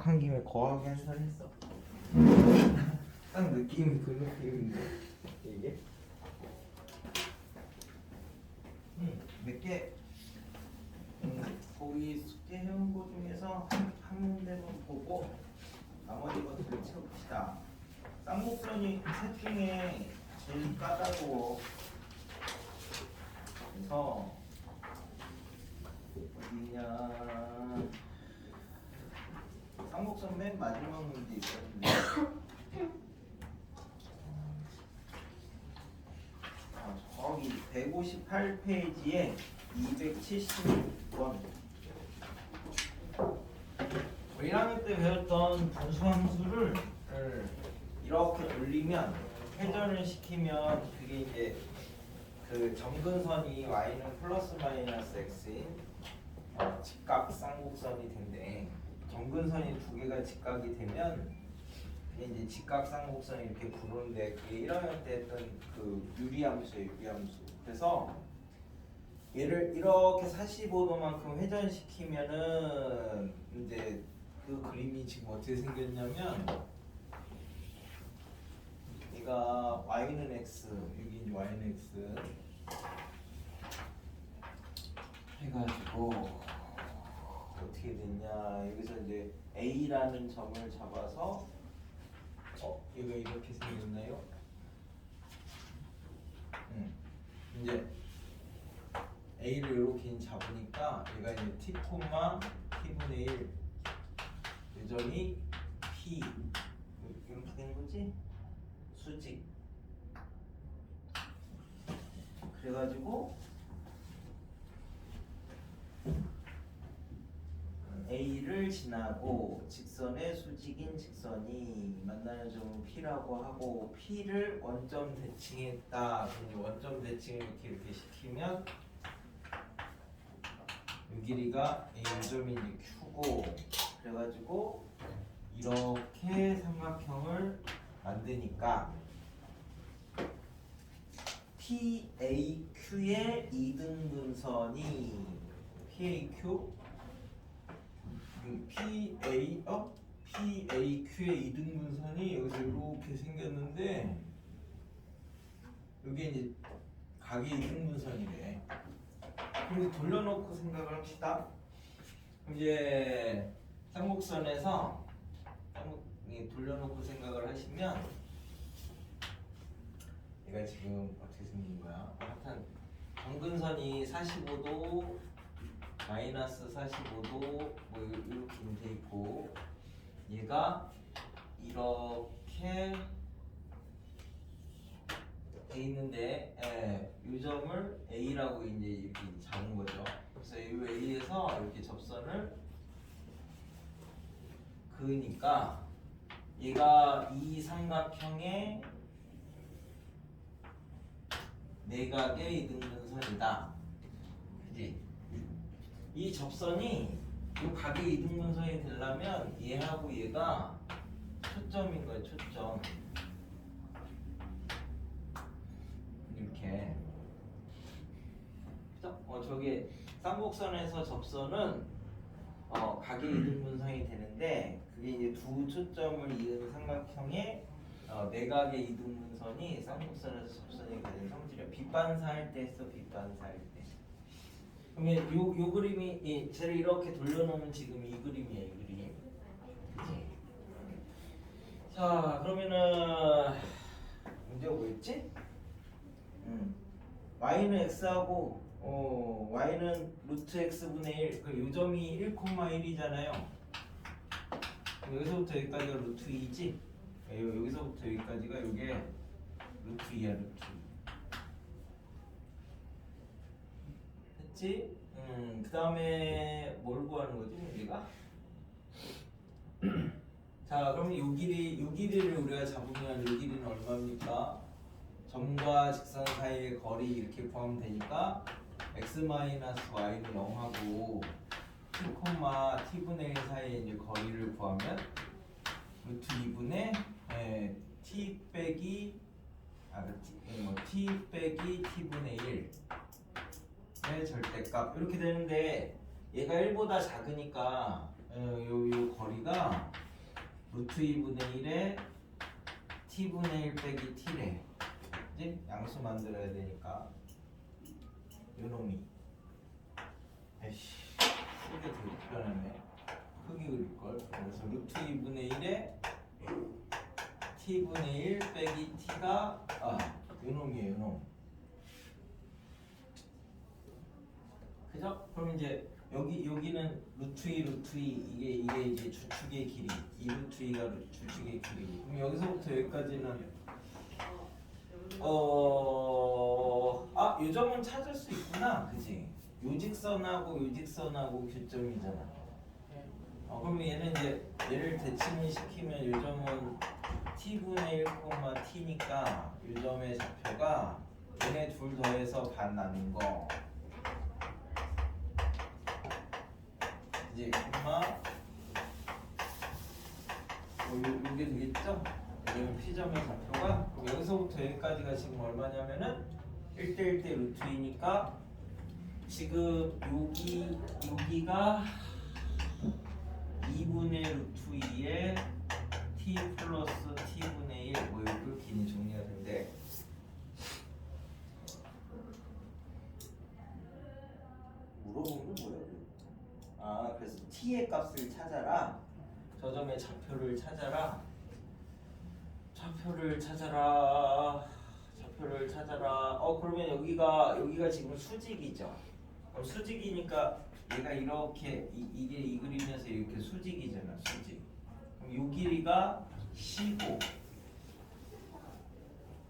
한 김에 거하게 한살 했어. 딱 느낌이 그 느낌인데 이게 몇 개 거기 숙제 해온 거 중에서 한 문제만 보고 나머지 것들을 채웁시다. 쌍곡선이 셋 중에 제일 까다로워. 그래서 어디냐, 쌍곡선 맨 마지막 문제 있거든요. 저기 158페이지에 270번 1학년 때 배웠던 분수함수를 이렇게 올리면 회전을 시키면 그게 이제 그 점근선이 y는 플러스 마이너스 x인 직각 쌍곡선이 된대. 점근선이 두 개가 직각이 되면 이제 직각 쌍곡선이 이렇게 부르는데 그게 1학년 때 했던 그 유리함수예요, 유리함수. 그래서 얘를 이렇게 45도만큼 회전시키면은 이제 그 그림이 지금 어떻게 생겼냐면, 얘가 y는 x, 여기 이제 y는 x 해가지고 어떻게 됐냐, 여기서 이제 a라는 점을 잡아서 얘가 이렇게 생겼나요? 이제 a를 이렇게 잡으니까 얘가 이제 t, t분의 1 요점이 p 이렇게 된 거지? 수직. 그래가지고 A를 지나고 직선의 수직인 직선이 만나는 점은 P라고 하고, P를 원점 대칭했다. 그럼 원점 대칭을 이렇게 시키면 이 길이가 이 점이 이제 Q고, 그래가지고 이렇게 삼각형을 만드니까 PAQ의 이등분선이 PAQ PAQ의 이등분선이 여기서 이렇게 생겼는데, 이게 이제 각의 이등분선이래. 그럼 돌려놓고 생각을 합시다. 이제 쌍곡선에서 돌려놓고 생각을 하시면 얘가 지금 어떻게 생긴 거야? 하여튼 점근선이 45도 마이너스 45도 뭐 이렇게 돼 있고, 얘가 이렇게 돼 있는데, 이 점을 A라고 이제 이렇게 잡은 거죠. 그래서 이 A에서 이렇게 접선을 그으니까 얘가 이 삼각형의 내각의 이등분선이다. 그지? 이 접선이 이 각의 이등분선이 되려면 얘하고 얘가 초점인 거예요, 초점. 이렇게. 그죠? 저게 쌍곡선에서 접선은 각의 이등분선이 되는데, 그게 이제 두 초점을 이은 삼각형의 내각의 이등분선이 쌍곡선에서 접선이 되는 성질이야. 빗반사할 때 했어, 빗반사할 때. 그러면 요 그림이 쟤를 이렇게 돌려놓으면 지금 이 그림이에요, 이 그림. 그치? 자, 그러면은 문제가 뭐였지? y는 x하고 y는 루트 x분의 1, 그 요점이 1,1이잖아요. 여기서부터 여기까지가 루트 2지? 여기서부터 여기까지가 이게 루트 2야, 루트 2. 했지? 그 다음에 뭘 구하는 거지, 우리가? 자, 그럼 요 길이를 우리가 잡으면 요 길이는 얼마입니까? 점과 직선 사이의 거리 이렇게 구하면 되니까 x-y는 0하고 2, t분의 1 사이의 이제 거리를 구하면 루트 2분의 t 빼기 t 빼기 t분의 1의 절대값 이렇게 되는데, 얘가 1보다 작으니까 요 거리가 루트 2분의 1에 t분의 1 빼기 t래. 이제 양수 만들어야 되니까 요놈이 에이씨 크게 되게 편하네. 크게 그릴걸. 그래서 루트 2분의 1에 t분의 1 빼기 t가 요놈이에요. 요놈. 그죠? 그럼 이제 여기는 루트 2 루트 2 이게 이제 주축의 길이 2 루트 2가 주축의 길이. 그럼 여기서부터 여기까지는 요 점은 찾을 수 있구나. 그지? 요직선하고 요직선하고 교점이잖아. 그럼 얘는 이제 얘를 대칭을 시키면 요 점은 t분의 1, t니까 요 점의 좌표가 얘네 둘 더해서 반 나눈 거. 이제 요게 되겠죠? 여기는 P점의 좌표가 그럼 여기서부터 여기까지가 지금 얼마냐면은 1대 1대 루트 2니까 지금 여기가 2분의 루트 2에 t 플러스 t분의 1 이렇게 이제 정리가 된대. 물어보는 게 뭐야? 그래서 t의 값을 찾아라. 저 점의 좌표를 찾아라. 좌표를 찾아라. 그러면 여기가 지금 수직이죠. 그럼 수직이니까 얘가 이렇게 이게 이 그림에서 이렇게 수직이잖아. 수직. 그럼 요 길이가 C고,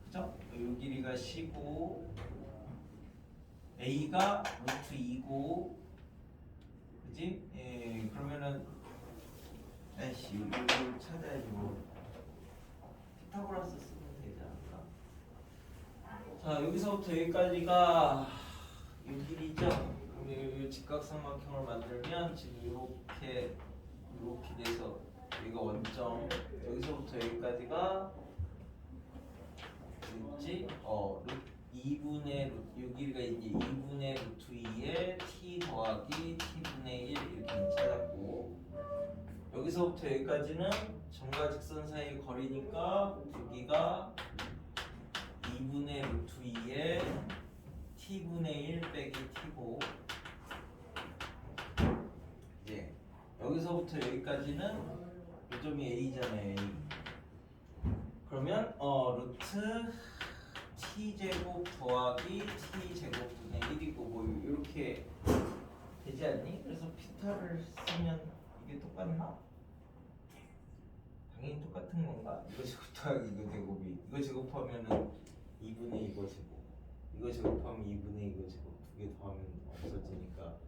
그죠? 요 길이가 C고, A가 루트 2고, 그지? 예, 그러면은 이걸 찾아야지 뭐. 피타고라스 쓰면 되지 않을까? 자, 여기서부터 여기까지가 이 길이죠. 그럼 이 직각삼각형을 만들면 지금 이렇게 돼서 여기가 원점. 여기서부터 여기까지가 뭐지? 2분의 이 길이가 이제 2분의 루트 2에 t 더하기 t분의 1 이렇게 찾았고, 여기서부터 여기까지는 점과 직선 사이 거리니까 여기가 2분의 루트 2에 t분의 1 빼기 t고, 예. 여기서부터 여기까지는 이 점이 a잖아요. A. 그러면 루트 t제곱 더하기 t제곱분의 1이고 뭐 이렇게 되지 않니? 그래서 피타를 쓰면 이게 똑같나? 당연히 똑같은 건가? 이거 제곱 더하기 이거 제곱이 이거 제곱하면은 2분의 이거 제곱, 이거 제곱하면 2분의 이거 제곱 두 개 더하면 없어지니까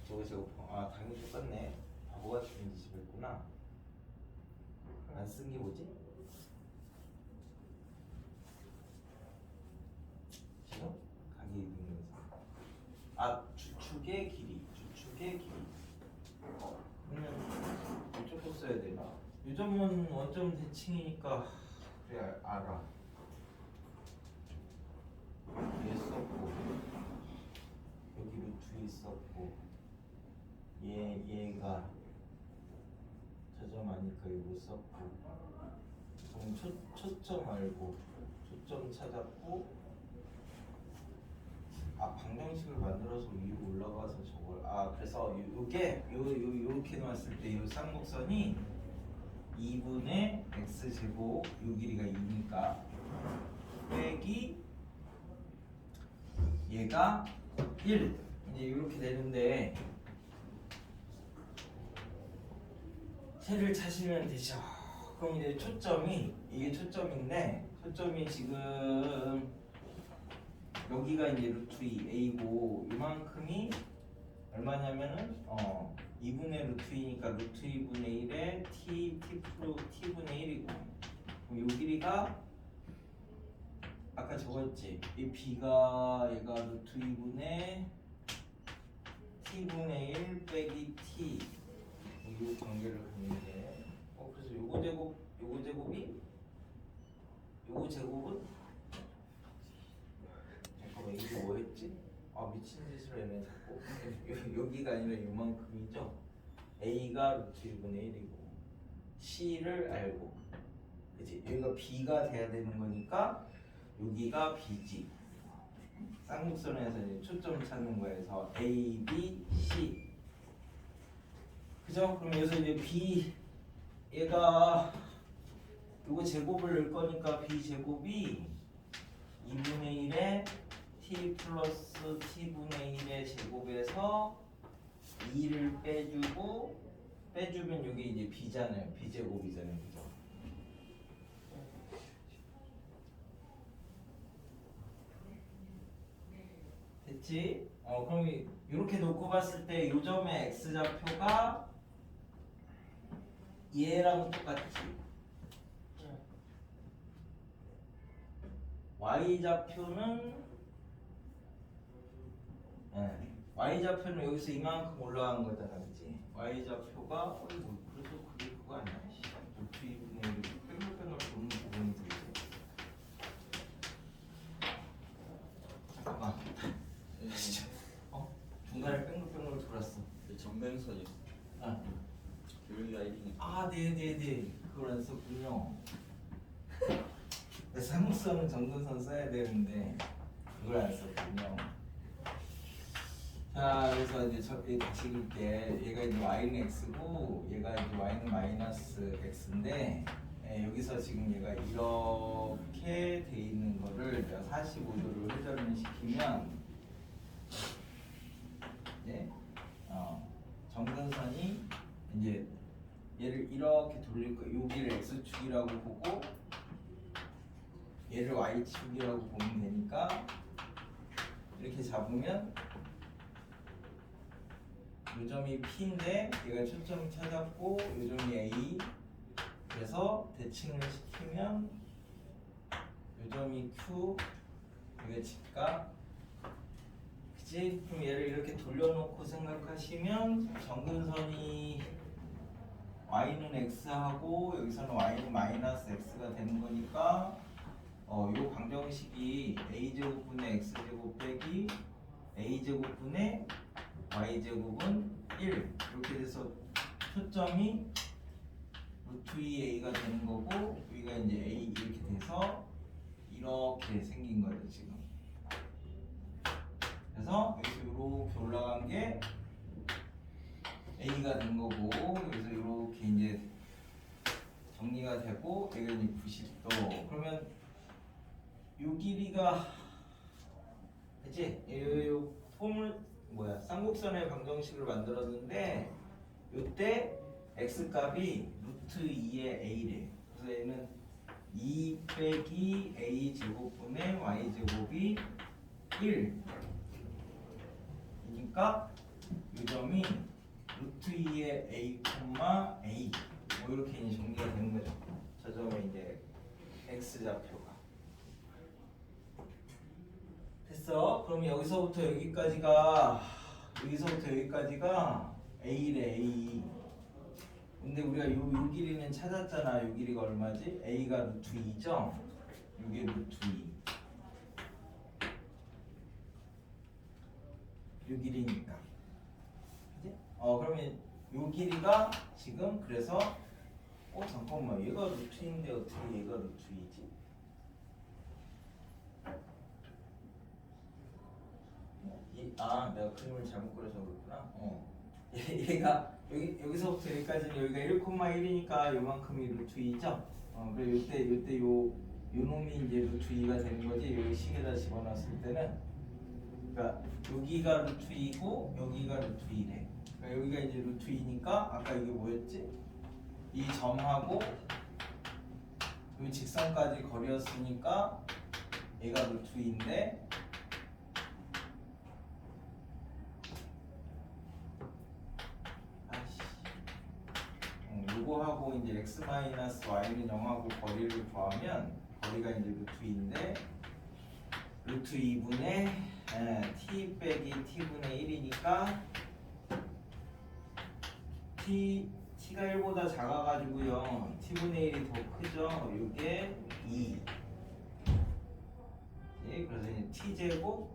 저거 제곱하면 당연히 똑같네. 바보같이 뒤집었구나. 안 쓴 게 뭐지? 지금 각이 이등분선. 주축의 길이. 그러면 이쪽도 써야 되나? 이 점은 원점 대칭이니까 그래 알아. 얘 썼고 여기 루트 있었고 얘가 저 점 아니까 이거 썼고, 그럼 초점 알고 초점 찾았고, 방정식을 만들어서 위로 올라가서 저걸 그래서 요게 요렇게 놨을 때 요 쌍곡선이 2분의 x제곱 요 길이가 2니까 빼기 얘가 1 이제 이렇게 되는데 새를 찾으면 되죠. 그럼 이제 이게 초점인데 초점이 지금 여기가 이제 루트 2 a고 이만큼이 얼마냐면은 2분의 루트 2니까 루트 2분의 1에 t분의 1이고, 그럼 요 길이가 아까 저거였지. 이 b가 얘가 루트 2분의 t분의 1 빼기 t 이 관계를 갖는데 그래서 요거 제곱은 잠깐만 이게 뭐였지? 미친 짓을 했네 자꾸. 여기가 아니라 요만큼이죠. A가 루트 1분의 1이고 C를 알고 그치? 여기가 B가 돼야 되는 거니까 여기가 B지. 쌍곡선에서 이제 초점 찾는 거에서 A, B, C 그죠? 그럼 여기서 이제 B 얘가 요거 제곱을 넣을 거니까 B 제곱이 2분의 1에 T 플러스 T분의 1의 제곱에서 2를 빼주면 이게 이제 B잖아요. B 제곱이잖아요. 그죠? 됐지? 그럼 이렇게 놓고 봤을 때 요 점의 X좌표가 얘랑 똑같지? Y좌표는 여기서 이만큼 올라간 거잖아, 그치? Y좌표가 그래서 그게 그거 아니야? 루트 2분의 1이 뺑글뺑글 도는 부분이 되지. 잠깐만. 중간에 뺑글뺑글 돌았어. 정면선이 아, 여기가 1이니까 아, 네네네. 그걸 안 썼군요. 사무선은 정근선 써야 되는데 그걸 안 썼군요. 자, 그래서 이제 다시 읽을게. 얘가 이제 y는 x고 얘가 이제 y는 마이너스 x인데 여기서 지금 얘가 이렇게 돼 있는 거를 내가 45도를 회전을 시키면 이제 정근선이 이제 얘를 이렇게 돌릴 거예요. 여기를 x축이라고 보고 얘를 y축이라고 보면 되니까 이렇게 잡으면 요 점이 P인데 얘가 초점 찾았고 요 점이 A 그래서 대칭을 시키면 요 점이 Q 이게 직각 그치? 그럼 얘를 이렇게 돌려놓고 생각하시면 정근선이 y는 x하고 여기서는 y는 마이너스 x가 되는 거니까 요 방정식이 a제곱분의 x제곱 빼기 a제곱분의 y제곱은 1 이렇게 돼서 초점이 루트 2a가 되는 거고 여기가 이제 a 이렇게 돼서 이렇게 생긴 거예요 지금. 그래서 여기서 이렇게 올라간 게 a가 된 거고 여기서 이렇게 이제 정리가 되고 여기가 이제 90도 그러면 요 길이가 그치? 요 폼을 쌍곡선의 방정식을 만들었는데 요때 x값이 루트 2의 a래. 그래서 얘는 2 빼기 a 제곱분의 y 제곱이 1 이니까 요 점이 루트 2의 a, a 이렇게 이제 정리가 되는 거죠. 저 점의 이제 x좌표가 됐어. 그럼 여기서부터 여기까지가 a래 a. 근데 우리가 요 길이는 찾았잖아. 요 길이가 얼마지? a가 루트 2죠. 요게 루트 2. 요 길이니까. 그지? 그러면 요 길이가 지금 그래서 잠깐만 얘가 루트인데 어떻게 얘가 루트 2지? 내가 그림을 잘못 그려서 그렇구나. 얘가 여기서부터 여기까지는 여기가 1,1이니까 요만큼이 루트 2죠. 그리고 요때 요 놈이 이제 루트 2가 되는 거지. 여기 식에다 집어넣었을 때는 그러니까 여기가 루트 2고 여기가 루트 2래. 그러니까 여기가 이제 루트 2니까 아까 이게 뭐였지? 이 점하고 이 직선까지 거리였으니까 얘가 루트 2인데 요거하고 이제 x 마이너스 y는 0하고 거리를 구하면 거리가 이제 루트 2인데 루트 2분의 t 빼기 t분의 1이니까 t가 1보다 작아가지고요 t분의 1이 더 크죠. 요게 2 그래서 이제 t제곱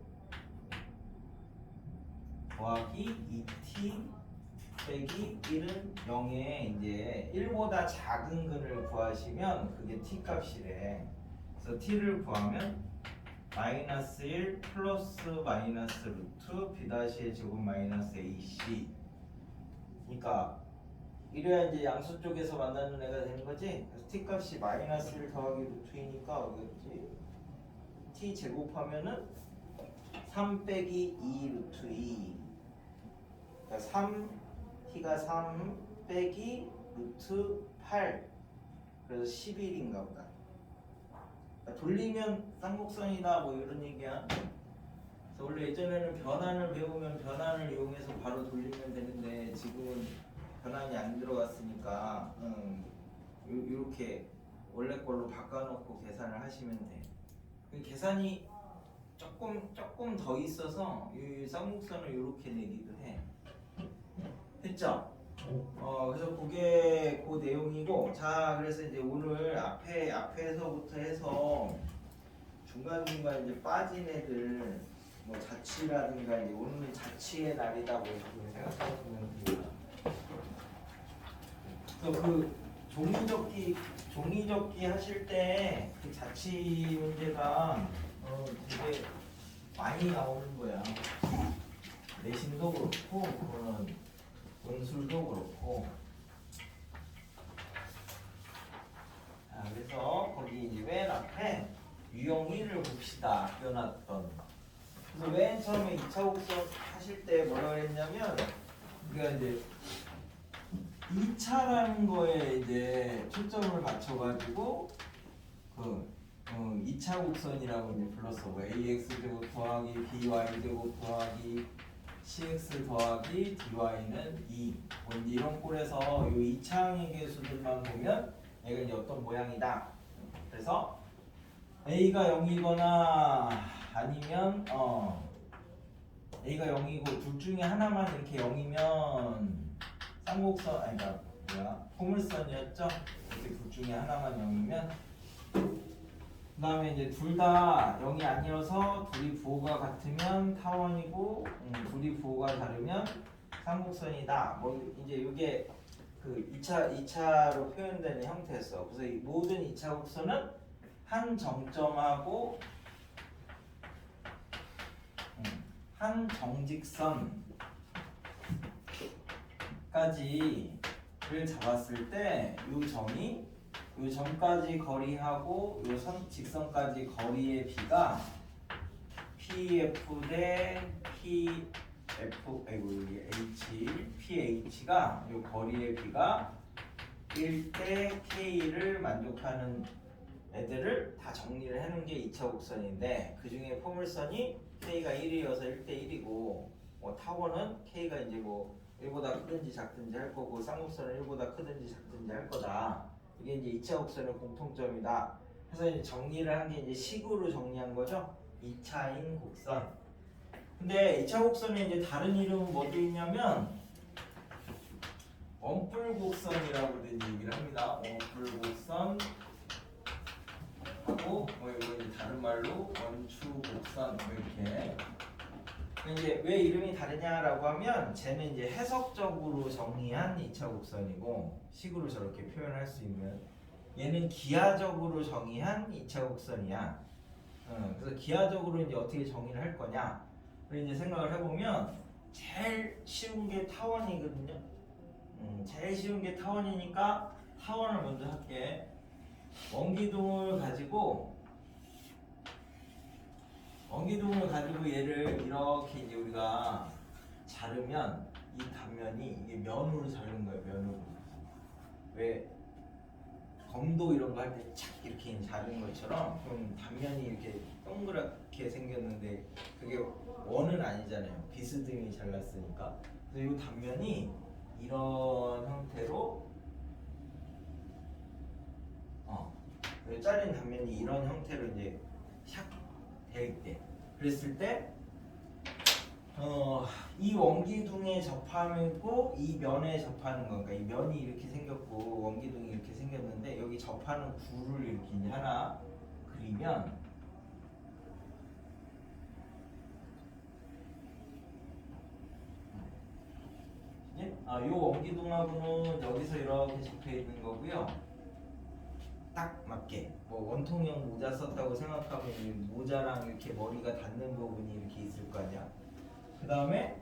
더하기 2t 빼기 1은 0에 이제 1보다 작은 근을 구하시면 그게 t 값이래. 그래서 t를 구하면 마이너스 1 플러스 마이너스 루트 b-의 제곱 마이너스 ac. 그러니까 이래야 이제 양수 쪽에서 만나는 애가 되는 거지. 그래서 t 값이 마이너스 1 더하기 루트이니까 어디였지? t 제곱하면은 3 빼기 2 루트 2. 그러니까 t가 3 빼기 루트 8. 그래서 11인가 보다. 그러니까 돌리면 쌍곡선이다 뭐 이런 얘기야. 그래서 원래 예전에는 변환을 배우면 변환을 이용해서 바로 돌리면 되는데 지금은 변환이 안 들어갔으니까 이렇게 원래 걸로 바꿔놓고 계산을 하시면 돼. 그 계산이 조금 더 있어서 이 쌍곡선을 이렇게 내기도 해. 됐죠? 그래서 그게 그 내용이고, 자 그래서 이제 오늘 앞에서부터 해서 중간중간 이제 빠진 애들 뭐 자취라든가 이제 오늘은 자취의 날이다 뭐 이렇게 생각하시면 됩니다. 그 종이접기 하실 때 그 자취 문제가 되게 많이 나오는 거야. 내신도 그렇고 그거는 논술도 그렇고. 자, 그래서 거기 이제 맨 앞에 유형 1을 봅시다. 아껴놨던. 그래서 맨 처음에 2차 곡선 하실 때 뭐라 그랬냐면 우리가 이제 2차라는 거에 이제 초점을 맞춰가지고 그 2차 곡선이라고 이제 불렀어. 뭐 ax 제곱 더하기 by 제곱 더하기 cx 더하기 dy는 2. 뭐 이제 이런 꼴에서 이 2차항의 계수들만 보면 얘가 이제 어떤 모양이다. 그래서 a가 0이거나 아니면 a가 0이고 둘 중에 하나만 이렇게 0이면 쌍곡선 그러니까 포물선이었죠. 이렇게 둘 중에 하나만 0이면 그 다음에 이제 둘 다 0이 아니어서 둘이 부호가 같으면 타원이고 둘이 부호가 다르면 쌍곡선이다. 뭐 이제 이게 그 2차로 표현되는 형태였어. 그래서 이 모든 2차 곡선은 한 정점하고 한 정직선까지를 잡았을 때 이 점이 이 점까지 거리하고 이 직선까지 거리의 비가 PF 대 PH가 이 거리의 비가 1대 K를 만족하는 애들을 다 정리를 해놓은 게 2차 곡선인데 그 중에 포물선이 K가 1이어서 1대 1이고 뭐 타원은 K가 이제 뭐 1보다 크든지 작든지 할 거고 쌍곡선은 1보다 크든지 작든지 할 거다. 이게 이제 2차 곡선의 공통점이다. 그래서 이제 정리를 한 게 이제 식으로 정리한 거죠. 2차인 곡선. 근데 2차 곡선에 이제 다른 이름은 뭐도 있냐면 원뿔곡선이라고 된 얘기를 합니다. 원뿔곡선 하고 뭐 이거 이제 다른 말로 원추곡선 뭐 이렇게. 이제 왜 이름이 다르냐라고 하면 쟤는 이제 해석적으로 정리한 2차 곡선이고 식으로 저렇게 표현할 수 있는, 얘는 기하적으로 정의한 2차 곡선이야. 그래서 기하적으로 이제 어떻게 정의를 할 거냐? 그래서 이제 생각을 해보면 제일 쉬운 게 타원이거든요. 제일 쉬운 게 타원이니까 타원을 먼저 할게. 원기둥을 가지고 얘를 이렇게 이제 우리가 자르면 이 단면이 이게 면으로 자르는 거예요. 면으로. 왜 검도 이런 거 할 때 착 이렇게 자르는 것처럼 그럼 단면이 이렇게 동그랗게 생겼는데 그게 원은 아니잖아요. 비스듬히 잘랐으니까. 그래서 이 단면이 이런 형태로 잘린 단면이 이런 형태로 이제 샥 되어 있대. 그랬을 때 이 원기둥에 접하고 이 면에 접하는 거, 그러니까 이 면이 이렇게 생겼고 원기둥이 이렇게 생겼는데 여기 접하는 구를 이렇게 이제 하나 그리면 이제 요 원기둥하고는 여기서 이렇게 접해 있는 거고요. 딱 맞게 뭐 원통형 모자 썼다고 생각하면 이 모자랑 이렇게 머리가 닿는 부분이 이렇게 있을 거 아니야. 그 다음에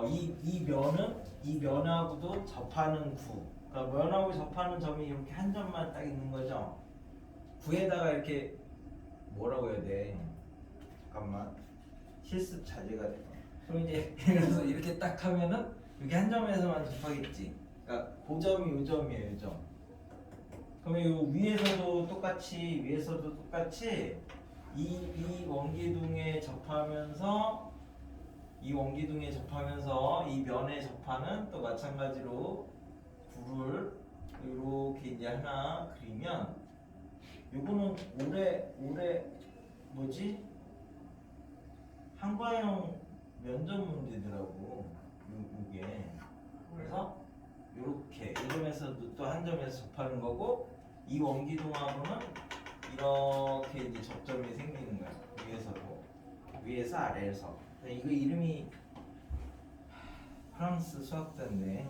이 면은 이 면하고도 접하는 구. 그러니까 면하고 접하는 점이 이렇게 한 점만 딱 있는 거죠. 구에다가 이렇게 뭐라고 해야 돼? 잠깐만 실습 자제가 돼. 그럼 이제 그래서 이렇게 딱 하면은 이렇게 한 점에서만 접하겠지. 그러니까 그 점이 요 점이에요, 요 점. 그러면 요 위에서도 똑같이 이 원기둥에 접하면서 이 면에 접하는 또 마찬가지로 구를 이렇게 이제 하나 그리면 요거는 올해 뭐지? 한과형 면접 문제더라고. 요게 그래서 요렇게 이 점에서도 또 한 점에서 접하는 거고 이 원기둥하고는 이렇게 이제 접점이 생기는 거야. 위에서 아래에서. 이거 이름이 프랑스 수학자인데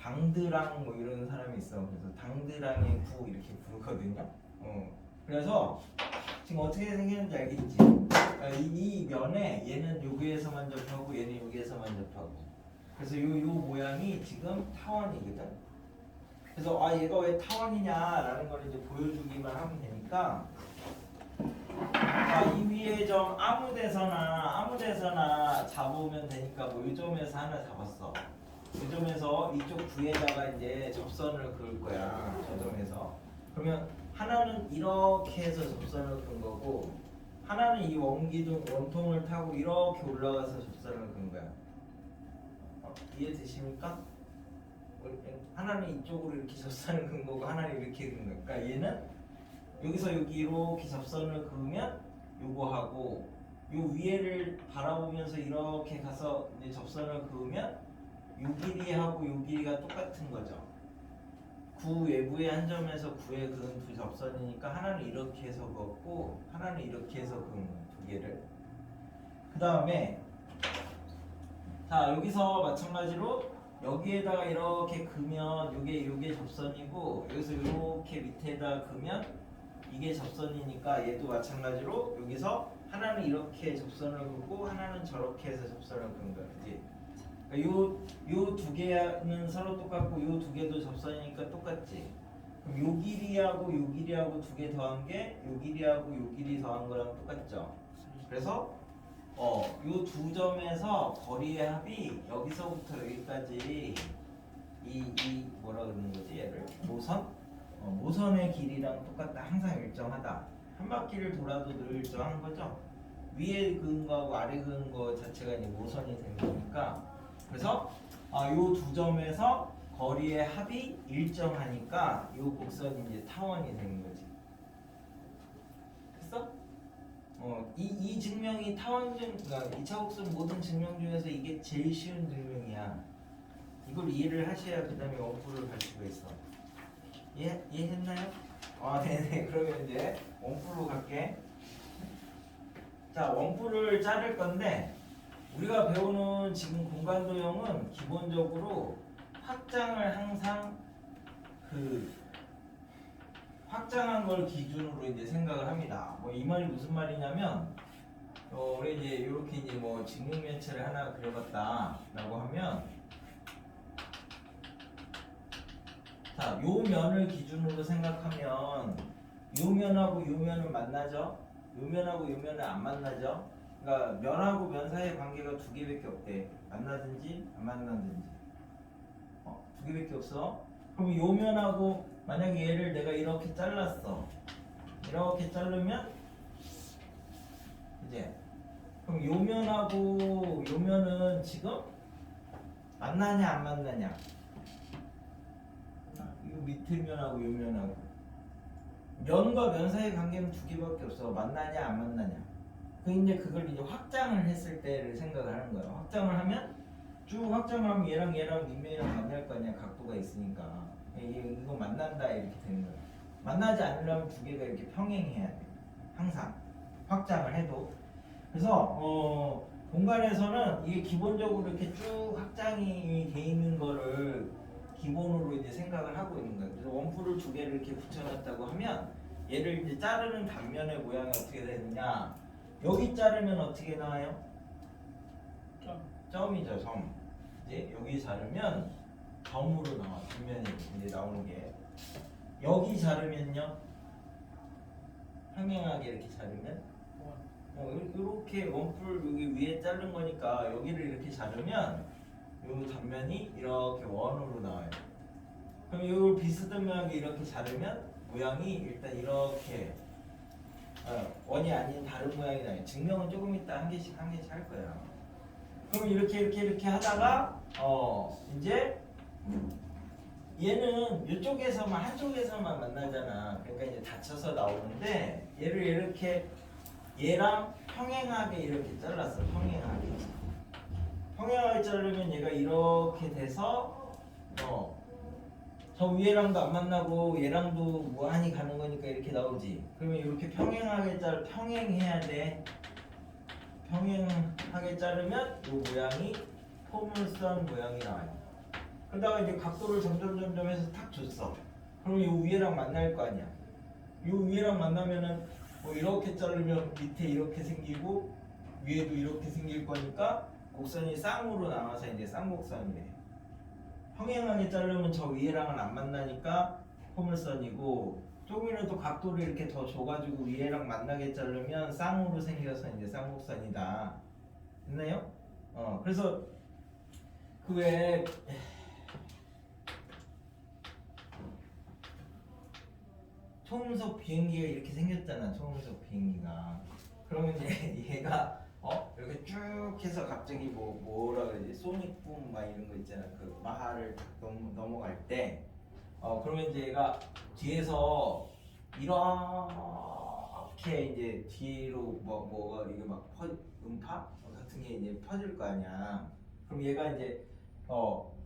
당드랑 뭐 이런 사람이 있어. 그래서 당드랑의 구 이렇게 부르거든요. 그래서 지금 어떻게 생겼는지 알겠지? 이 면에 얘는 여기에서만 접하고 얘는 여기에서만 접하고. 그래서 요 모양이 지금 타원이거든. 그래서 얘가 왜 타원이냐라는 걸 이제 보여주기만 하면 되니까. 이 위에 점 아무 데서나 잡으면 되니까 뭐 이 점에서 하나 잡았어. 이 점에서 이쪽 구에다가 이제 접선을 그을 거야. 저 점에서. 그러면 하나는 이렇게 해서 접선을 그은 거고 하나는 이 원통을 타고 이렇게 올라가서 접선을 그은 거야. 이해되십니까? 하나는 이쪽으로 이렇게 접선을 그은 거고 하나는 이렇게 그은 거야. 그러니까 얘는 여기서 여기 이렇게 접선을 그으면 요거하고 요 위에를 바라보면서 이렇게 가서 이제 접선을 그으면 요 길이하고 요 길이가 똑같은 거죠. 구 외부의 한 점에서 구에 그은 두 접선이니까 하나는 이렇게 해서 그었고 하나는 이렇게 해서 그은 두 개를. 그 다음에 자 여기서 마찬가지로 여기에다가 이렇게 그으면 요게 접선이고 여기서 이렇게 밑에다 그으면 이게 접선이니까 얘도 마찬가지로 여기서 하나는 이렇게 접선을 그고 하나는 저렇게 해서 접선을 그은 거야. 그지? 그러니까 요 두 개는 서로 똑같고 요 두 개도 접선이니까 똑같지. 그럼 요 길이하고 요 길이하고 두 개 더한 게 요 길이하고 요 길이 더한 거랑 똑같죠. 그래서 요 두 점에서 거리의 합이 여기서부터 여기까지 이 뭐라 그러는 거지 얘를? 모선의 길이랑 똑같다. 항상 일정하다. 한 바퀴를 돌아도 늘 일정한 거죠. 위에 그은 거하고 아래 그은 거 자체가 이제 모선이 되는 거니까. 그래서 요 두 점에서 거리의 합이 일정하니까 요 곡선이 이제 타원이 되는 거지. 됐어? 이 증명이 그러니까 2차 곡선 모든 증명 중에서 이게 제일 쉬운 증명이야. 이걸 이해를 하셔야 그 다음에 원뿔을 갈 수가 있어. 이해했나요? 네네. 그러면 이제 원뿔로 갈게. 자, 원뿔을 자를 건데 우리가 배우는 지금 공간도형은 기본적으로 확장을 항상 확장한 걸 기준으로 이제 생각을 합니다. 뭐 이 말이 무슨 말이냐면 우리 이제 이렇게 이제 뭐 직육면체를 하나 그려봤다라고 하면 자, 요 면을 기준으로 생각하면 요 면하고 요 면은 만나죠? 요 면하고 요 면은 안 만나죠? 그러니까 면하고 면 사이의 관계가 두 개밖에 없대. 만나든지 안 만나든지. 두 개밖에 없어. 그럼 요 면하고 만약에 얘를 내가 이렇게 잘랐어. 이렇게 자르면 이제 그럼 요 면하고 요 면은 지금 만나냐 안 만나냐? 이 밑에 면하고 요 면하고 면과 면 사이의 관계는 두 개밖에 없어. 만나냐 안 만나냐. 근데 그걸 이제 확장을 했을 때를 생각을 하는 거야. 확장을 하면 쭉 확장을 하면 얘랑 밑면이랑 만날 거 아니야. 각도가 있으니까 이거 만난다 이렇게 되는 거야. 만나지 않으려면 두 개가 이렇게 평행해야 돼. 항상 확장을 해도. 그래서 공간에서는 이게 기본적으로 이렇게 쭉 확장이 돼 있는 거를 기본으로 이제 생각을 하고 있는 거예요. 그래서 원뿔을 두 개를 이렇게 붙여놨다고 하면 얘를 이제 자르는 단면의 모양이 어떻게 되느냐? 여기 자르면 어떻게 나와요? 점이죠, 점. 이제 여기 자르면 점으로 나와. 뒷면이 이제 나오는 게. 여기 자르면요, 평행하게 이렇게 자르면 이렇게 원뿔 여기 위에 자른 거니까 여기를 이렇게 자르면 이 단면이 이렇게 원으로 나와요. 그럼 이걸 비스듬하게 이렇게 자르면 모양이 일단 이렇게 원이 아닌 다른 모양이 나요. 증명은 조금 이따 한 개씩 할 거예요. 그럼 이렇게 하다가 이제 얘는 이쪽에서만 한쪽에서만 만나잖아. 그러니까 이제 닫혀서 나오는데 얘를 이렇게 얘랑 평행하게 이렇게 잘랐어. 평행하게 자르면 얘가 이렇게 돼서 저 위에랑도 안 만나고 얘랑도 무한히 가는 거니까 이렇게 나오지. 그러면 이렇게 평행해야 돼. 평행하게 자르면 이 모양이 포물선 모양이 나와요. 그러다가 이제 각도를 점점 해서 탁 줬어. 그럼 이 위에랑 만날 거 아니야. 이 위에랑 만나면은 뭐 이렇게 자르면 밑에 이렇게 생기고 위에도 이렇게 생길 거니까 곡선이 쌍으로 나와서 이제 쌍곡선이 돼. 평행하게 자르면 저 위에랑은 안 만나니까 포물선이고, 조금이라도 각도를 이렇게 더 줘가지고 위에랑 만나게 자르면 쌍으로 생겨서 이제 쌍곡선이다. 됐나요? 그래서 그 외에 초음속 비행기가 이렇게 생겼잖아. 초음속 비행기가. 그러면 이제 얘가 이렇게 쭉 해서 갑자기 뭐라 그러지? 소닉붐 막 이런 거 있잖아. 그 마하를 딱 넘어갈 때 그러면 이제 얘가 뒤에서 이렇게 이제 뒤로 뭐가 이게 막 음파 같은 게 이제 퍼질 거 아니야. 그럼 얘가 이제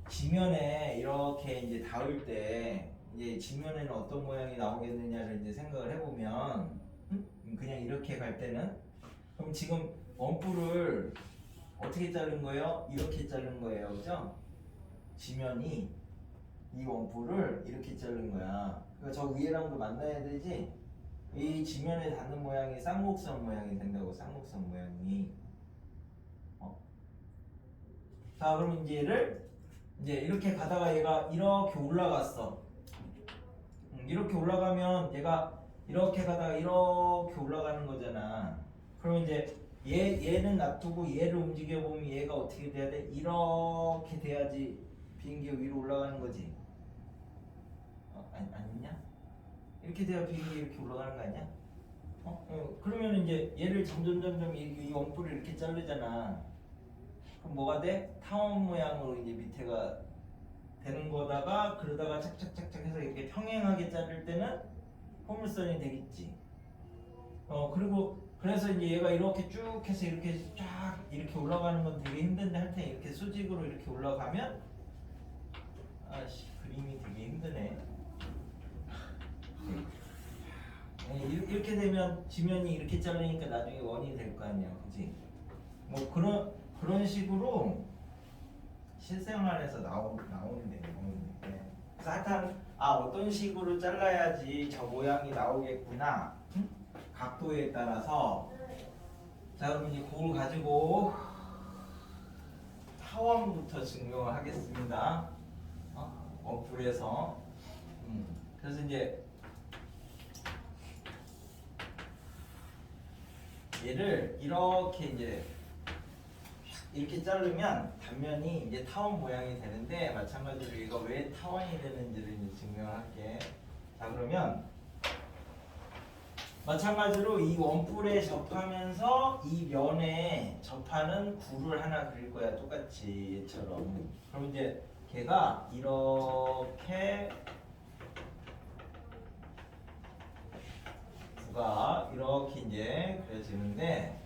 지면에 이렇게 이제 닿을 때 이제 지면에는 어떤 모양이 나오겠느냐를 이제 생각을 해보면 그냥 이렇게 갈 때는 그럼 지금 원뿔을 어떻게 자른 거예요? 이렇게 자른 거예요, 그죠? 지면이 이 원뿔을 이렇게 자른 거야. 그러니까 저 위에랑도 만나야 되지. 이 지면에 닿는 모양이 쌍곡선 모양이 된다고. 쌍곡선 모양이. 자, 그럼 이제 얘를 이제 이렇게 가다가 얘가 이렇게 올라갔어. 이렇게 올라가면 얘가 이렇게 가다가 이렇게 올라가는 거잖아. 그럼 이제 얘는 놔두고 얘를 움직여 보면 얘가 어떻게 돼야 돼? 이렇게 돼야지 비행기가 위로 올라가는 거지. 아니냐? 이렇게 돼야 비행기 이렇게 올라가는 거 아니야? 그러면 이제 얘를 점점 이 원뿔을 이렇게 자르잖아. 그럼 뭐가 돼? 타원 모양으로 이제 밑에가 되는 거다가 그러다가 착착착착 해서 이렇게 평행하게 자를 때는 포물선이 되겠지. 그리고 그래서 이제 얘가 이렇게 쭉 해서 이렇게 쫙 이렇게 올라가는 건 되게 힘든데 하여튼 이렇게 수직으로 이렇게 올라가면 그림이 되게 힘드네. 이렇게 되면 지면이 이렇게 자르니까 나중에 원이 될 거 아니야, 그지? 뭐 그런 식으로 실생활에서 나오는데. 그래서 하여튼 어떤 식으로 잘라야지 저 모양이 나오겠구나. 각도에 따라서. 자, 그럼 이제 그걸 가지고 타원부터 증명을 하겠습니다. 원뿔에서. 그래서 이제 얘를 이렇게 자르면 단면이 이제 타원 모양이 되는데, 마찬가지로 얘가 왜 타원이 되는지를 이제 증명을 할게. 자, 그러면 마찬가지로 이 원뿔에 접하면서 이 면에 접하는 구를 하나 그릴 거야. 똑같이 얘처럼. 그럼 이제 걔가 이렇게 구가 이렇게 이제 그려지는데,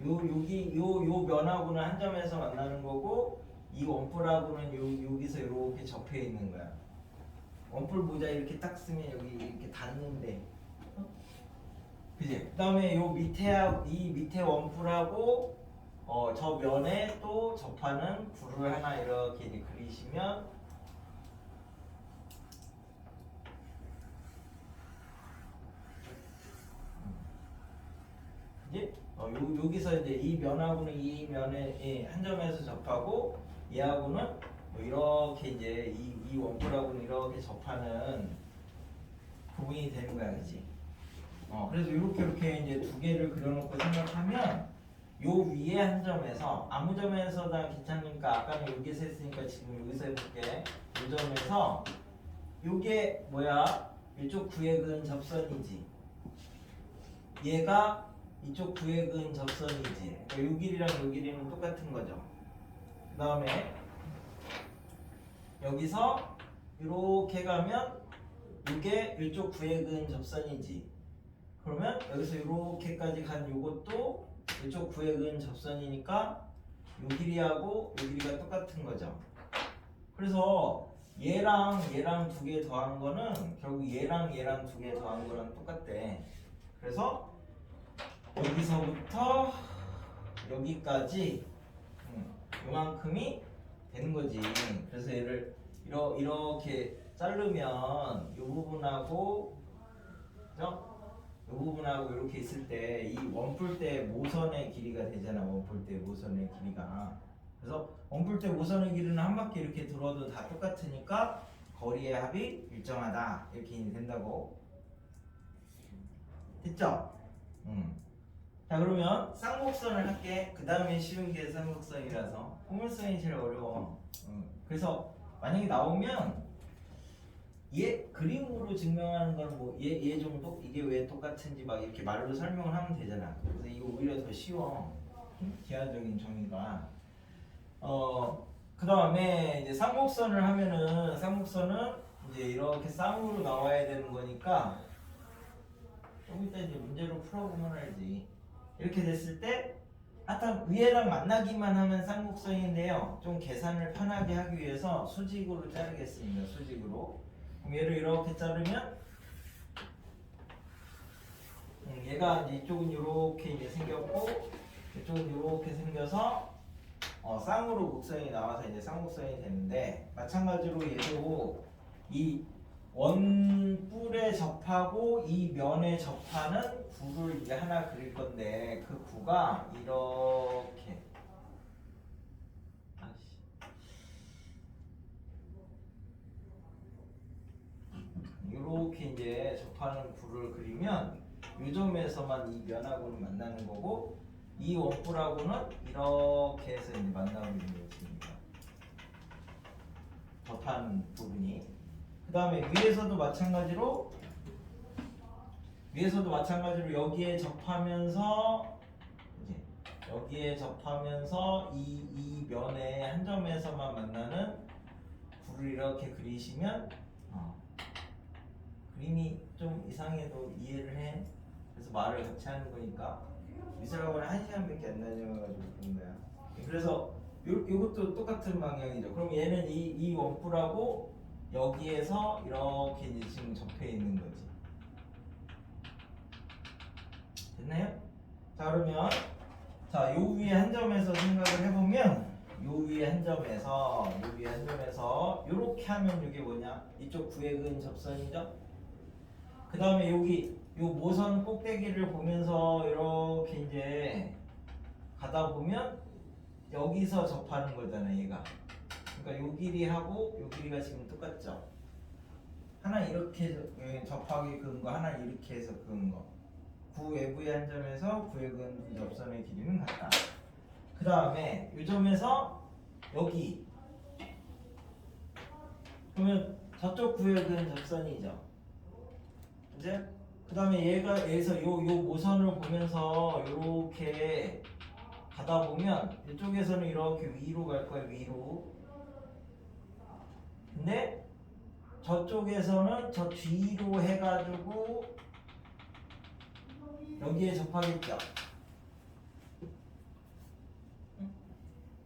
요 면하고는 한 점에서 만나는 거고, 이 원뿔하고는 여기서 이렇게 접해 있는 거야. 원뿔 모자 이렇게 딱 쓰면 여기 이렇게 닿는데, 그지? 그다음에 이 밑에 원뿔하고 저 면에 또 접하는 구를 하나 이렇게 이제 그리시면 이제 여기서 이제 이 면하고는 이 면에 한 점에서 접하고 얘하고는 뭐 이렇게 이제 이 원뿔하고는 이렇게 접하는 부분이 되는 거야, 그지? 그래서 이렇게 이제 두 개를 그려놓고 생각하면 요 위에 한 점에서 아무 점에서 다 괜찮으니까 아까는 여기서 했으니까 지금 여기서 해볼게. 이 점에서 요게 뭐야? 이쪽 구에 그은 접선이지. 얘가 이쪽 구에 그은 접선이지. 그러니까 요 길이랑 요 길이는 똑같은 거죠. 그 다음에 여기서 이렇게 가면 이게 이쪽 구에 그은 접선이지. 그러면 여기서 이렇게까지 간 요것도 이쪽 구에 그은 접선이니까 요 길이하고 요 길이가 똑같은 거죠. 그래서 얘랑 두 개 더한 거는 결국 얘랑 두 개 더한 거랑 똑같대. 그래서 여기서부터 여기까지 요만큼이 되는 거지. 그래서 얘를 이렇게 자르면 요 부분하고 그죠? 이 부분하고 이렇게 있을 때 이 원뿔대 모선의 길이가 되잖아. 원뿔대 모선의 길이가. 그래서 원뿔대 모선의 길이는 한 바퀴 이렇게 돌아도 다 똑같으니까 거리의 합이 일정하다. 이렇게 된다고. 됐죠? 자, 그러면 쌍곡선을 할게. 그 다음에 쉬운 게 쌍곡선이라서 포물선이 제일 어려워. 그래서 만약에 나오면 얘 그림으로 증명하는 건 뭐 얘 정도 이게 왜 똑같은지 막 이렇게 말로 설명을 하면 되잖아. 그래서 이거 오히려 더 쉬워. 기하적인 정의가. 그 다음에 이제 쌍곡선을 하면은 쌍곡선은 이제 이렇게 쌍으로 나와야 되는 거니까 좀 이따 이제 문제로 풀어보면 알지. 이렇게 됐을 때 하여튼 위에랑 만나기만 하면 쌍곡선인데요. 좀 계산을 편하게 하기 위해서 수직으로 자르겠습니다. 수직으로. 그럼 얘를 이렇게 자르면 얘가 이제 이쪽은 이렇게 이제 생겼고 이쪽은 이렇게 생겨서 쌍으로 곡선이 나와서 이제 쌍곡선이 되는데 마찬가지로 얘도 이 원뿔에 접하고 이 면에 접하는 구를 이제 하나 그릴 건데 그 구가 이렇게 이렇게 이제 접하는 구를 그리면 이 점에서만 이 면하고는 만나는 거고 이 원뿔하고는 이렇게 해서 이제 만나고 있는 것입니다. 접하는 부분이. 그 다음에 위에서도 마찬가지로 여기에 접하면서 이제 여기에 접하면서 이 면의 한 점에서만 만나는 구를 이렇게 그리시면 그림이 좀 이상해도 이해를 해. 그래서 말을 같이 하는 거니까 미술학원에 1시간밖에 안 다녀가지고 그런 거야. 그래서 요것도 똑같은 방향이죠. 그럼 얘는 이 원뿔하고 여기에서 이렇게 이제 지금 접해 있는 거지. 됐나요? 자, 그러면 요 위에 한 점에서 생각을 해보면 요 위에 한 점에서 요렇게 하면 이게 뭐냐? 이쪽 구에 그은 접선이죠? 그 다음에 여기 요 모선 꼭대기를 보면서 이렇게 이제 가다 보면 여기서 접하는 거잖아, 얘가. 그러니까 요 길이하고 요 길이가 지금 똑같죠? 하나 이렇게 접하게 그은 거, 하나 이렇게 해서 그은 거. 구 외부의 한 점에서 구에 그은 접선의 길이는 같다. 그 다음에 요 점에서 여기. 그러면 저쪽 구에 그은 접선이죠. 이제 그 다음에 여기서 요 모선을 보면서 이렇게 가다 보면 이쪽에서는 이렇게 위로 갈 거예요. 위로. 근데 저쪽에서는 저 뒤로 해가지고 여기에 접하겠죠.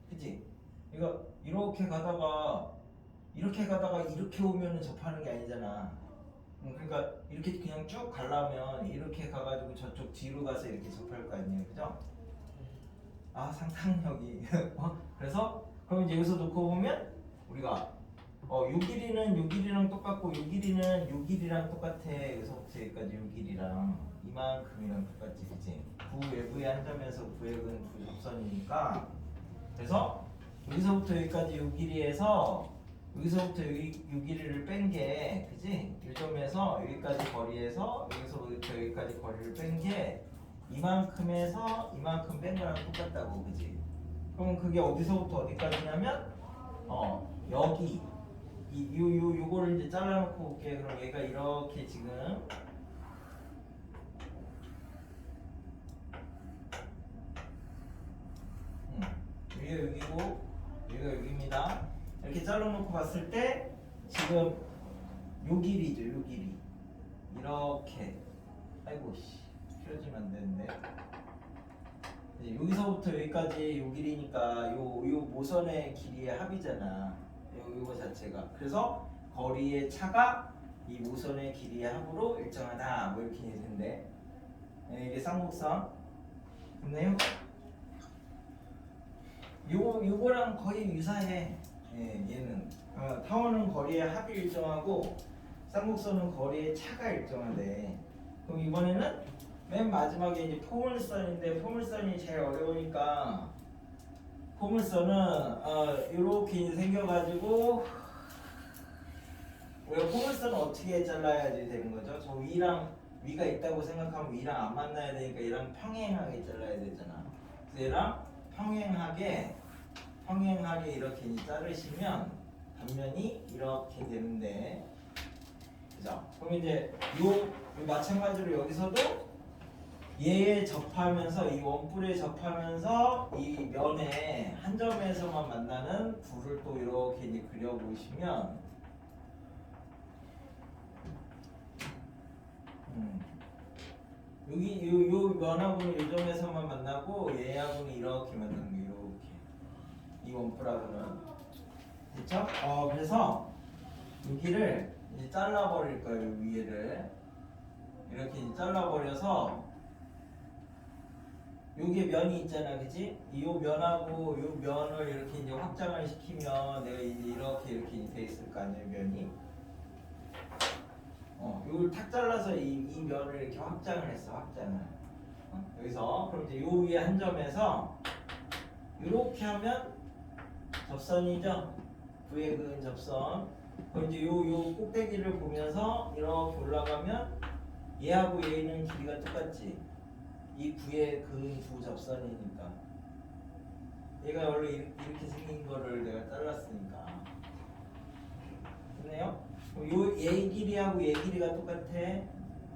그치? 이거 이렇게 가다가 이렇게 오면은 접하는 게 아니잖아. 그러니까 이렇게 그냥 쭉 가려면 이렇게 가가지고 저쪽 뒤로 가서 이렇게 접할 거 아니에요, 그죠? 상상력이 그래서 그럼 이제 여기서 놓고 보면 우리가 요 길이랑 똑같고 요 길이랑 똑같아. 여기서부터 여기까지 요 길이랑 이만큼이랑 똑같지, 그치? 구 외부의 한 점에서 구획은 두 접선이니까 그래서 여기서부터 여기까지 요 길이에서 여기서부터 요 길이를 뺀 게, 그치? 이 점에서 여기까지 거리에서 여기서부터 여기까지 거리를 뺀 게 이만큼에서 이만큼 뺀 거랑 똑같다고, 그치? 그럼 그게 어디서부터 어디까지냐면 여기 요거를 이제 잘라놓고 볼게. 그럼 얘가 이렇게 지금 여기가 여기고 여기가 여기입니다. 이렇게 잘라놓고 봤을 때 지금 요 길이죠, 요 길이 이렇게. 아이고 씨, 펴지면 안 되는데. 이제 여기서부터 여기까지 요 길이니까 요 모선의 길이의 합이잖아. 요거 자체가. 그래서 거리의 차가 이 모선의 길이의 합으로 일정하다. 뭐 이렇게 되는데 이게 쌍곡선. 됐나요? 요거랑 거의 유사해. 얘는 타원은 거리의 합이 일정하고 쌍곡선은 거리의 차가 일정하대. 그럼 이번에는 맨 마지막에 이제 포물선인데 포물선이 제일 어려우니까 포물선은 이렇게 생겨가지고 우리가 포물선은 어떻게 잘라야지 되는 거죠? 저 위가 있다고 생각하면 위랑 안 만나야 되니까 얘랑 평행하게 잘라야 되잖아. 그래서 얘랑 평행하게 이렇게 자르시면 단면이 이렇게 되는데, 그죠? 그럼 이제 요 마찬가지로 여기서도 얘에 접하면서 이 원뿔에 접하면서 이 면에 한 점에서만 만나는 불을 또 이렇게 이제 그려보시면 여기 요 면하고는 요 점에서만 만나고 얘하고는 이렇게 만나는 게 이렇게 이 원뿔하고는 됐죠? 그래서 여기를 이제 잘라버릴 거예요. 위에를 이렇게 이제 잘라버려서 요게 면이 있잖아, 그치? 이 면하고 요 면을 이렇게 이제 확장을 시키면 내가 이제 이렇게 돼 있을 거 아니에요, 면이. 요걸 탁 잘라서 이 면을 이렇게 확장을 했어, 확장을. 여기서 그럼 이제 요 위에 한 점에서 이렇게 하면 접선이죠. V에 그은 접선. 그럼 이제 요 꼭대기를 보면서 이렇게 올라가면 얘하고 얘는 길이가 똑같지. 이 V에 그은 두 접선이니까. 얘가 원래 이렇게 생긴 거를 내가 잘랐으니까. 됐네요? 요 얘 길이하고 얘 길이가 똑같아.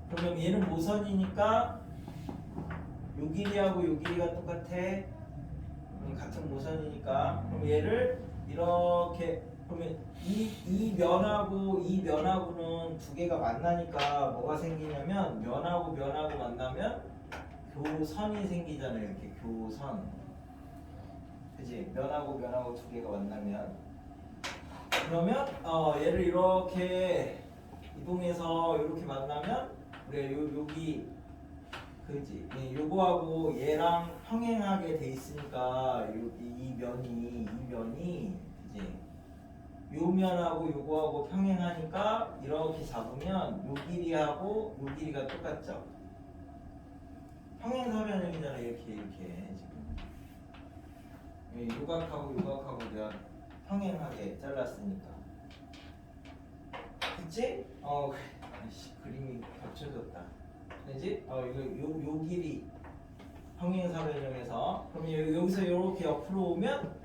그러면 얘는 모선이니까 요 길이하고 요 길이가 똑같아. 같은 모선이니까. 그럼 얘를 이렇게, 그러면 이 면하고는 두 개가 만나니까 뭐가 생기냐면 면하고 만나면 교선이 생기잖아요. 이렇게 교선. 그치? 면하고 두 개가 만나면. 그러면 얘를 이렇게 이동해서 이렇게 만나면 우리가 여기 그지? 요거하고 얘랑 평행하게 돼 있으니까 이 면이 이제 요 면하고 요거하고 평행하니까 이렇게 잡으면 요 길이하고 요 길이가 똑같죠? 평행사변형이잖아. 이렇게 지금 요각하고 내가 평행하게 잘랐으니까. 그치? 그림이 겹쳐졌다. 그지? 요 길이 평행사변형에서, 그럼 여기서 이렇게 옆으로 오면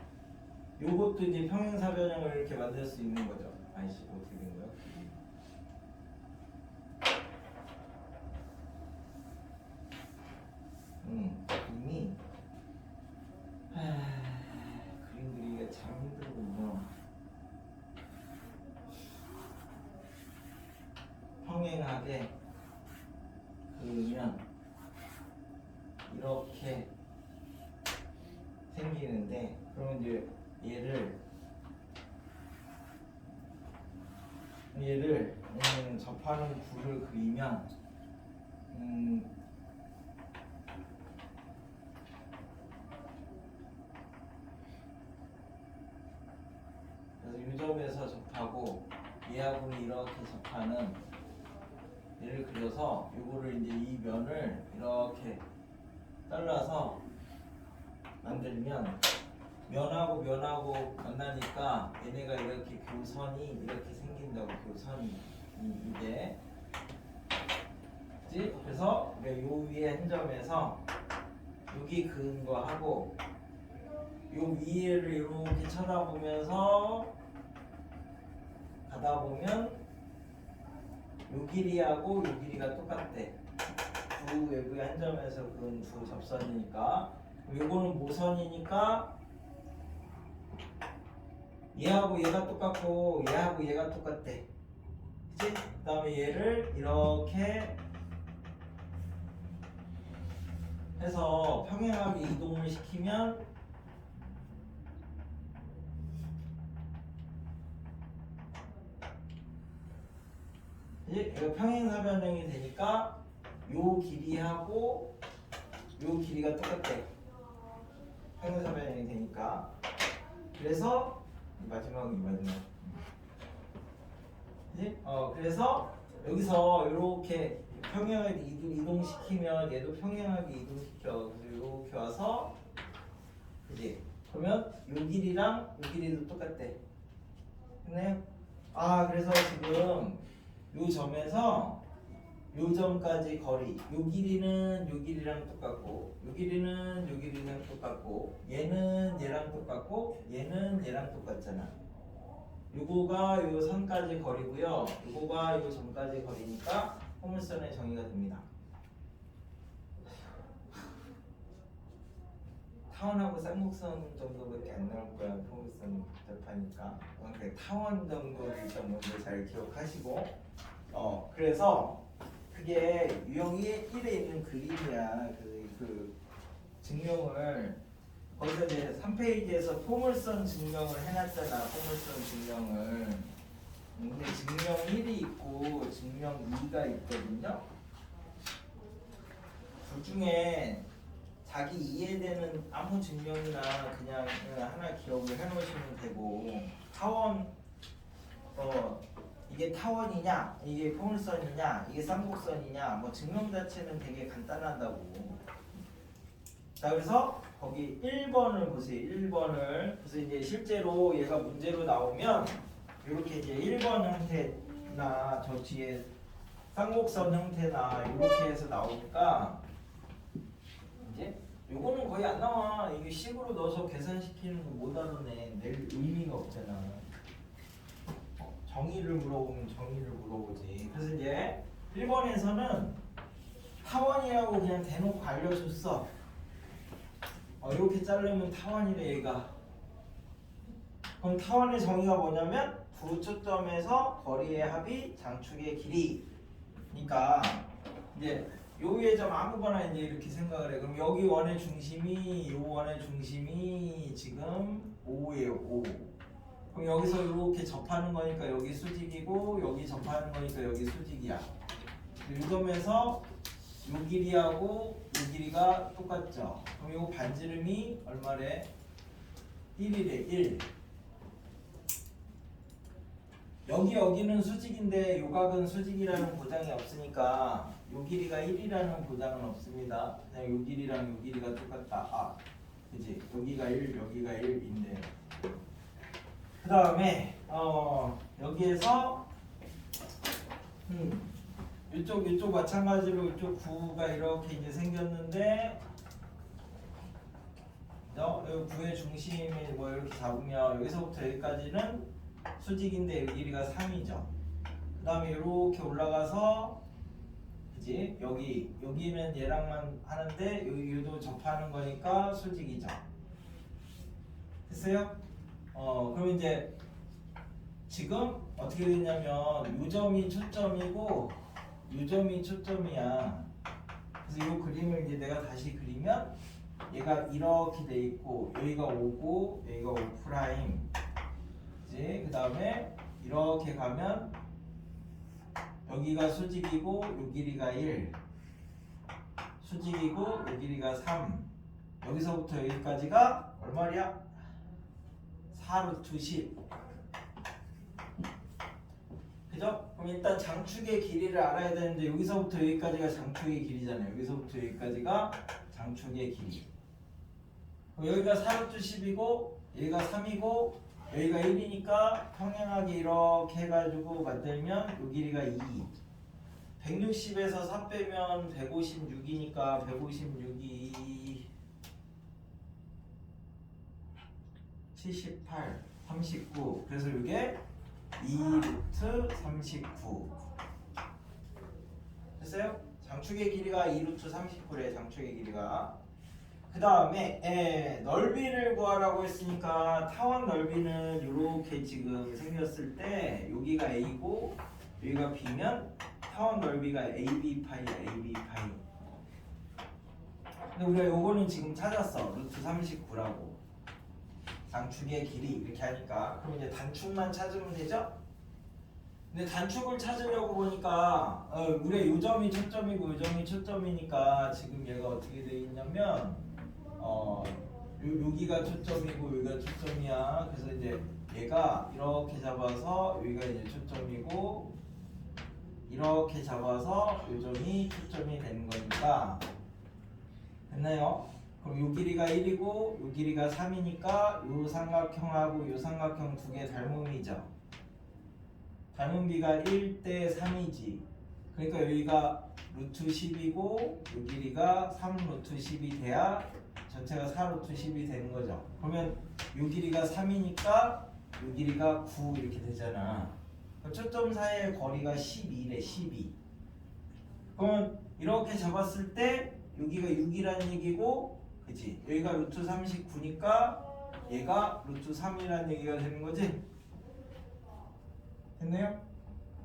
요것도 이제 평행사변형을 이렇게 만들 수 있는 거죠. 어떻게 된 거야? 그림이 그림 그리기가 참 힘들군요. 평행하게 그리면 이렇게 생기는데, 그러면 이제 얘를 접하는 구를 그리면 얘하고는 이렇게 접하는 얘를 그려서 요거를 이제 이 면을 이렇게 잘라서 만들면 면하고 면하고 만나니까 얘네가 이렇게 교선이 이렇게 생긴다고. 교선이 이게 그치? 그래서 우리가 요 위에 한 점에서 여기 그은 거 하고 요 위에를 이렇게 쳐다보면서 가다 보면 요 길이하고 요 길이가 똑같대. 두 외부의 한 점에서 그은 두 접선이니까. 요거는 모선이니까 얘하고 얘가 똑같고 얘하고 얘가 똑같대. 그치? 그 다음에 얘를 이렇게 해서 평행하게 이동을 시키면 이제 이거 평행사변형이 되니까 요 길이하고 요 길이가 똑같대. 평행사변형이 되니까. 그래서 마지막. 그치? 그래서 여기서 이렇게 평행하게 이동시키면 얘도 평행하게 이동시켜. 그래서 이렇게 와서 그지? 그러면 요 길이랑 요 길이도 똑같대. 됐나요? 그래서 지금 요 점에서 요 점까지 거리, 요 길이는 요 길이랑 똑같고, 요 길이는 요 길이랑 똑같고, 얘는 얘랑 똑같고, 얘는 얘랑 똑같잖아. 요거가 요 선까지 거리고요. 요거가 요 점까지 거리니까 포물선의 정의가 됩니다. 타원하고 쌍곡선 정도밖에 안 나올 거야. 포물선 복잡하니까. 그러니까 타원 정도를 일단 먼저 잘 기억하시고. 그래서 그게 유형 1에 있는 그림이야. 그 증명을 거기서 이제 3페이지에서 포물선 증명을 해놨잖아. 포물선 증명을. 근데 증명 1이 있고 증명 2가 있거든요. 둘 중에 자기 이해되는 아무 증명이나 그냥 하나 기억을 해놓으시면 되고, 타원 이게 타원이냐, 이게 포물선이냐, 이게 쌍곡선이냐, 뭐 증명 자체는 되게 간단하다고. 자, 그래서 거기 1번을 보세요. 1번을. 그래서 이제 실제로 얘가 문제로 나오면 이렇게 이제 1번 형태나 저 뒤에 쌍곡선 형태나 이렇게 해서 나오니까 이제 요거는 거의 안 나와. 이게 식으로 넣어서 계산시키는 거 못 알아내. 낼 의미가 없잖아. 정의를 물어보면 정의를 물어보지. 그래서 이제 1번에서는 타원이라고 그냥 대놓고 알려줬어. 이렇게 자르면 타원이래 얘가. 그럼 타원의 정의가 뭐냐면 두 초점에서 거리의 합이 장축의 길이. 그러니까 이제 요 위에 점 아무거나 이제 이렇게 생각을 해. 그럼 여기 원의 중심이 요 원의 중심이 지금 5예요. 5. 그럼 여기서 이렇게 접하는 거니까 여기 수직이고 여기 접하는 거니까 여기 수직이야. 이 점에서 요 길이하고 요 길이가 똑같죠. 그럼 요 반지름이 얼마래? 1이래. 1. 여기는 수직인데 요 각은 수직이라는 보장이 없으니까 요 길이가 1이라는 보장은 없습니다. 그냥 요 길이랑 요 길이가 똑같다. 그치? 여기가 1, 여기가 1인데. 그 다음에 여기에서 이쪽 마찬가지로 이쪽 구가 이렇게 이제 생겼는데 이 구의 중심이 뭐 이렇게 잡으면 여기서부터 여기까지는 수직인데 이 길이가 3이죠. 그 다음에 이렇게 올라가서 그지? 여기는 얘랑만 하는데 여기도 접하는 거니까 수직이죠. 됐어요? 그럼 이제 지금 어떻게 됐냐면 요 점이 초점이고 요 점이 초점이야. 그래서 요 그림을 이제 내가 다시 그리면 얘가 이렇게 돼 있고 여기가 5고 여기가 5 프라임. 이제 그 다음에 이렇게 가면 여기가 수직이고 요 길이가 1, 수직이고 요 길이가 3. 여기서부터 여기까지가 얼마냐? 4루트 10. 그죠? 그럼 일단 장축의 길이를 알아야 되는데 여기서부터 여기까지가 장축의 길이잖아요. 여기서부터 여기까지가 장축의 길이. 그럼 여기가 4루트 10이고 여기가 3이고 여기가 1이니까 평행하게 이렇게 해가지고 만들면 요 길이가 2. 160에서 4 빼면 156이니까 156이 78, 39. 그래서 이게 2루트 39. 됐어요? 장축의 길이가 2루트 39래. 장축의 길이가. 그 다음에 넓이를 구하라고 했으니까 타원 넓이는 이렇게 지금 생겼을 때 여기가 A고 여기가 B면 타원 넓이가 AB 파이야. AB 파이. 근데 우리가 요거는 지금 찾았어. 루트 39라고. 장축의 길이 이렇게 하니까 그럼 이제 단축만 찾으면 되죠? 근데 단축을 찾으려고 보니까 우리가 요 점이 초점이고 요 점이 초점이니까 지금 얘가 어떻게 돼 있냐면 여기가 초점이고 여기가 초점이야. 그래서 이제 얘가 이렇게 잡아서 여기가 이제 초점이고 이렇게 잡아서 요 점이 초점이 되는 거니까 됐나요? 그럼 요 길이가 1이고 요 길이가 3이니까 요 삼각형하고 요 삼각형 두 개 닮음이죠. 닮음비가 1대 3이지. 그러니까 여기가 루트 10이고 요 길이가 3 루트 10이 돼야 전체가 4 루트 10이 되는 거죠. 그러면 요 길이가 3이니까 요 길이가 9 이렇게 되잖아. 초점 사이의 거리가 12래. 12. 그러면 이렇게 잡았을 때 여기가 6이라는 얘기고 그치? 여기가 루트 39니까 얘가 루트 3이라는 얘기가 되는 거지? 됐나요?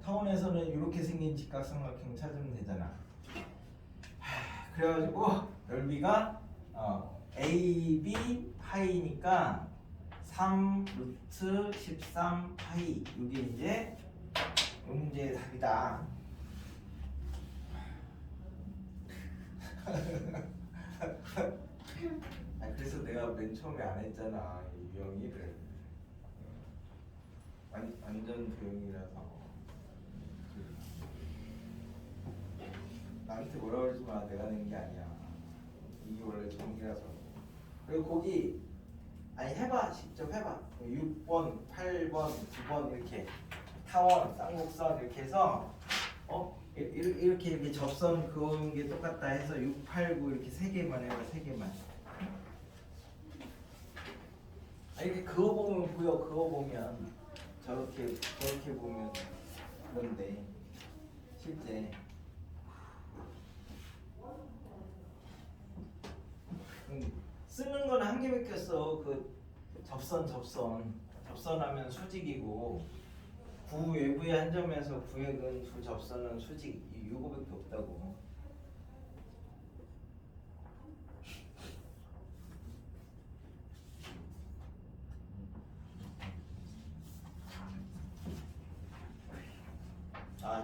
타원에서는 이렇게 생긴 직각삼각형 찾으면 되잖아. 그래가지고 넓이가 AB 파이니까 3 루트 13 파이. 이게 이제 이 문제의 답이다. 그래서 내가 맨 처음에 안 했잖아. 이 유형이를 완전 도형이라서 나한테 뭐라 그러지 마. 내가 낸 게 아니야. 이게 원래 정리라서. 그리고 거기 아니 해봐. 직접 해봐. 6번, 8번, 9번 이렇게 타원, 쌍곡선 이렇게 해서 이렇게 접선 그은 게 똑같다 해서 6, 8, 9 이렇게 세 개만 해봐. 세 개만. 이렇게 그거 보면 보여. 그거 보면 저렇게 보면 그런데 실제 쓰는 건 한 개밖에 없어. 그 접선하면 수직이고 구 외부의 한 점에서 구의 근 두 접선은 수직. 이거밖에 없다고.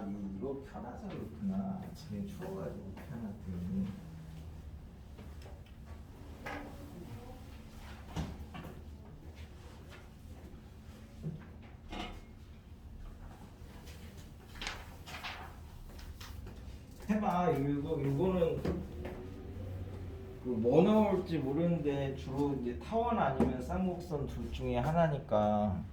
이거 편해서 그렇구나. 아침에 추워가지고 편하더니. 해봐. 이거는 그 뭐 나올지 모르는데 주로 이제 타원 아니면 쌍곡선 둘 중에 하나니까.